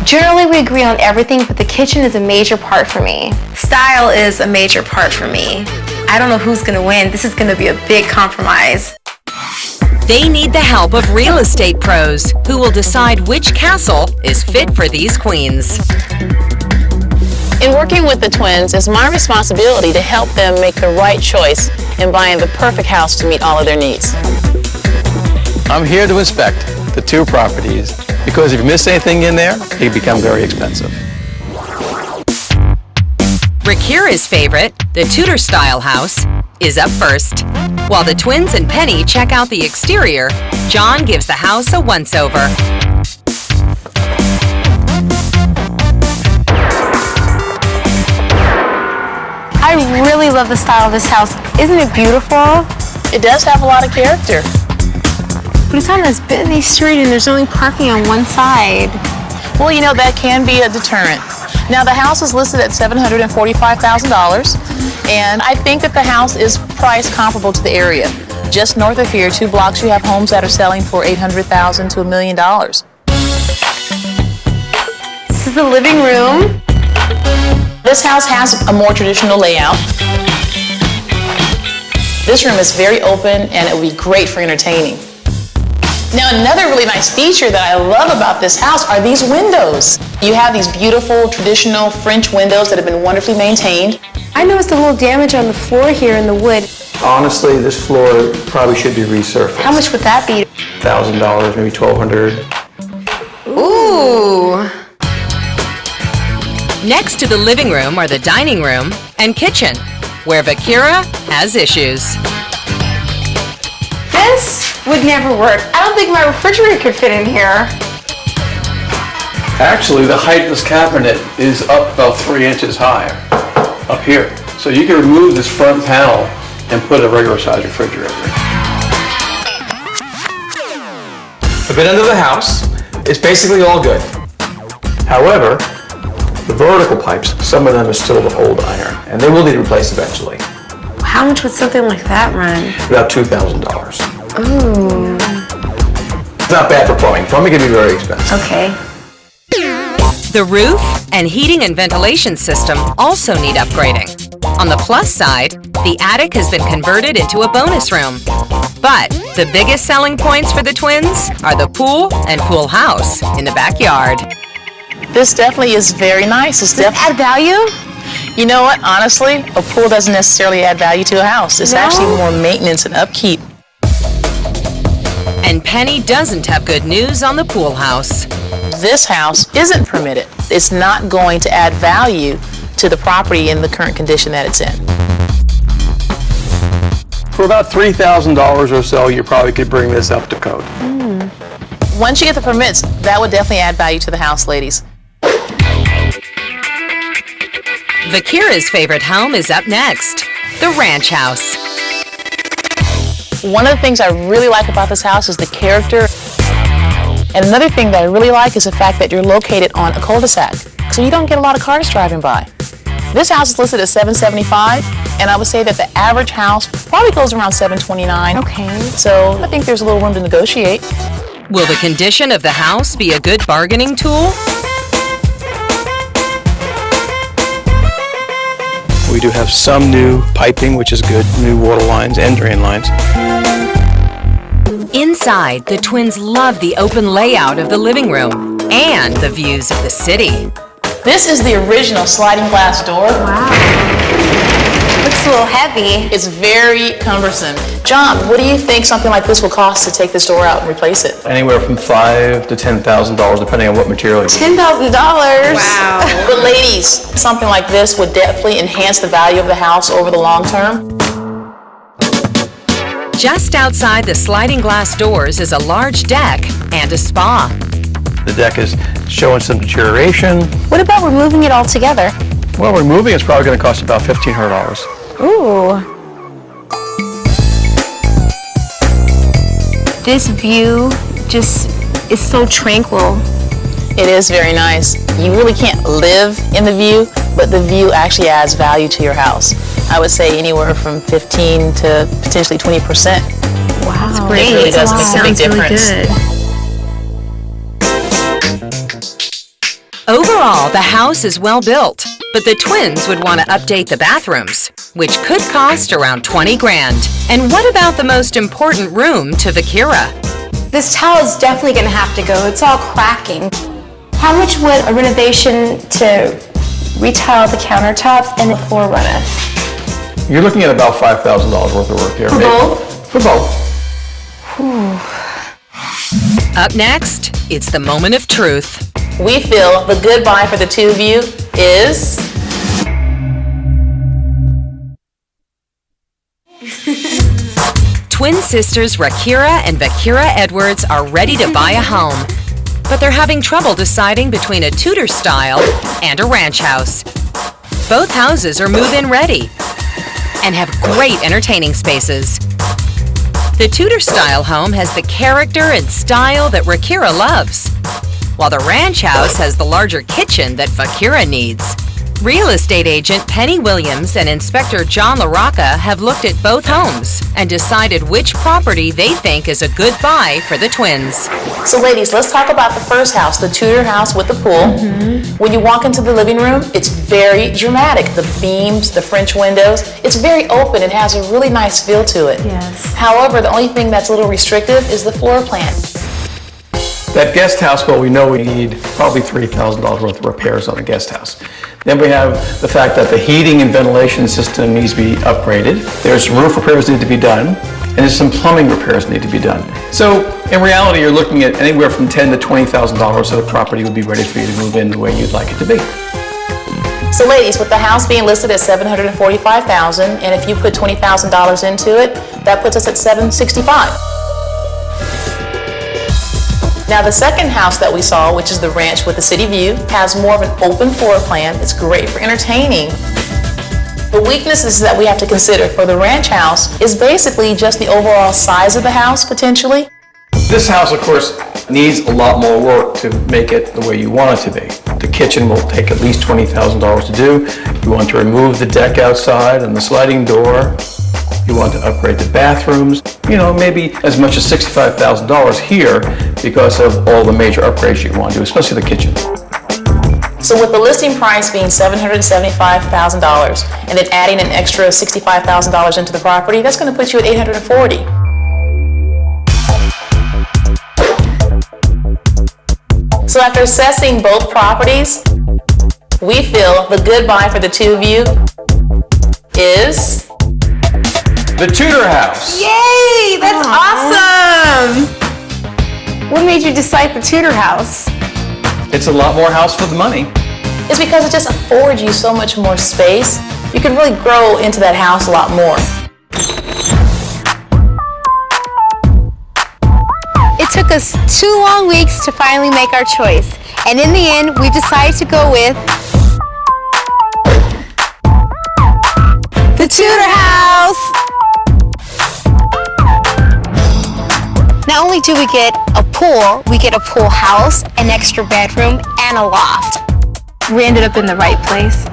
Generally, we agree on everything, but the kitchen is a major part for me. Style is a major part for me. I don't know who's gonna win. This is gonna be a big compromise. They need the help of real estate pros who will decide which castle is fit for these queens. In working with the twins, it's my responsibility to help them make the right choice in buying the perfect house to meet all of their needs. I'm here to inspect the two properties because if you miss anything in there, it can become very expensive. Rakira's favorite, the Tudor-style house, is up first. While the twins and Penny check out the exterior, John gives the house a once-over. I really love the style of this house. Isn't it beautiful? It does have a lot of character. But it's on this busy street and there's only parking on one side. Well, you know, that can be a deterrent. Now, the house is listed at $745,000, and I think that the house is priced comparable to the area. Just north of here, 2 blocks, you have homes that are selling for $800,000 to $1 million. This is the living room. This house has a more traditional layout. This room is very open, and it will be great for entertaining. Now, another really nice feature that I love about this house are these windows. You have these beautiful, traditional French windows that have been wonderfully maintained. I noticed a little damage on the floor here in the wood. Honestly, this floor probably should be resurfaced. How much would that be? $1,000, maybe $1,200. Ooh. Next to the living room are the dining room and kitchen, where Vakira has issues. This would never work. I don't think my refrigerator could fit in here. Actually, the height of this cabinet is up about 3 inches higher, up here. So you can remove this front panel and put a regular size refrigerator. I've been into the house. It's basically all good. However, the vertical pipes, some of them are still the old iron, and they will need replaced eventually. How much would something like that run? About $2,000. Ooh. It's not bad for plumbing. Plumbing can be very expensive. Okay. The roof and heating and ventilation system also need upgrading. On the plus side, the attic has been converted into a bonus room. But the biggest selling points for the twins are the pool and pool house in the backyard. This definitely is very nice. Does it add value? You know what? Honestly, a pool doesn't necessarily add value to a house. It's actually more maintenance and upkeep. And Penny doesn't have good news on the pool house. This house isn't permitted. It's not going to add value to the property in the current condition that it's in. For about $3,000 or so, you probably could bring this up to code. Once you get the permits, that would definitely add value to the house, ladies. Vakira's favorite home is up next, the ranch house. One of the things I really like about this house is the character. And another thing that I really like is the fact that you're located on a cul-de-sac, so you don't get a lot of cars driving by. This house is listed at $775, and I would say that the average house probably goes around $729. Okay. So I think there's a little room to negotiate. Will the condition of the house be a good bargaining tool? We do have some new piping, which is good, new water lines and drain lines. Inside, the twins love the open layout of the living room and the views of the city. This is the original sliding glass door. Wow. Looks a little heavy. It's very cumbersome. John, what do you think something like this will cost to take this door out and replace it? Anywhere from $5,000 to $10,000, depending on what material you use. $10,000. Wow. But ladies, something like this would definitely enhance the value of the house over the long term. Just outside the sliding glass doors is a large deck and a spa. The deck is showing some deterioration. What about removing it all together? Well, removing it's probably going to cost about $1,500. Ooh. This view just is so tranquil. It is very nice. You really can't live in the view, but the view actually adds value to your house. I would say anywhere from 15 to potentially 20%. Wow. That's great. It really does make a big difference. Really good. Overall, the house is well built, but the twins would want to update the bathrooms, which could cost around 20 grand. And what about the most important room to Vakira? This tile is definitely gonna have to go. It's all cracking. How much would a renovation to retile the countertops and the floor run us? You're looking at about $5,000 worth of work here. For both? For both. Up next, it's the moment of truth. We feel the good buy for the two of you is... Twin sisters Rakira and Vakira Edwards are ready to buy a home, but they're having trouble deciding between a Tudor style and a ranch house. Both houses are move-in ready and have great entertaining spaces. The Tudor style home has the character and style that Rakira loves, while the ranch house has the larger kitchen that Vakira needs. Real estate agent Penny Williams and Inspector John LaRocca have looked at both homes and decided which property they think is a good buy for the twins. So ladies, let's talk about the first house, the Tudor house with the pool. When you walk into the living room, it's very dramatic. The beams, the French windows, it's very open. It has a really nice feel to it. Yes. However, the only thing that's a little restrictive is the floor plan. That guest house, well, we know we need probably $3,000 worth of repairs on a guest house. Then we have the fact that the heating and ventilation system needs to be upgraded. There's roof repairs need to be done, and there's some plumbing repairs need to be done. So in reality, you're looking at anywhere from $10,000 to $20,000 so the property would be ready for you to move in the way you'd like it to be. So ladies, with the house being listed at $745,000, and if you put $20,000 into it, that puts us at $765,000. Now the second house that we saw, which is the ranch with the city view, has more of an open floor plan. It's great for entertaining. The weaknesses that we have to consider for the ranch house is basically just the overall size of the house, potentially. This house, of course, needs a lot more work to make it the way you want it to be. The kitchen will take at least $20,000 to do. You want to remove the deck outside and the sliding door. You want to upgrade the bathrooms. You know, maybe as much as $65,000 here because of all the major upgrades you want to do, especially the kitchen. So with the listing price being $775,000 and then adding an extra $65,000 into the property, that's going to put you at $840,000. So after assessing both properties, we feel the good buy for the two of you is... The Tudor house. Yay! That's awesome! What made you decide the Tudor house? It's a lot more house for the money. It's because it just affords you so much more space. You can really grow into that house a lot more. It took us 2 long weeks to finally make our choice. And in the end, we decided to go with the Tudor house! Not only do we get a pool, we get a pool house, an extra bedroom, and a loft. We ended up in the right place.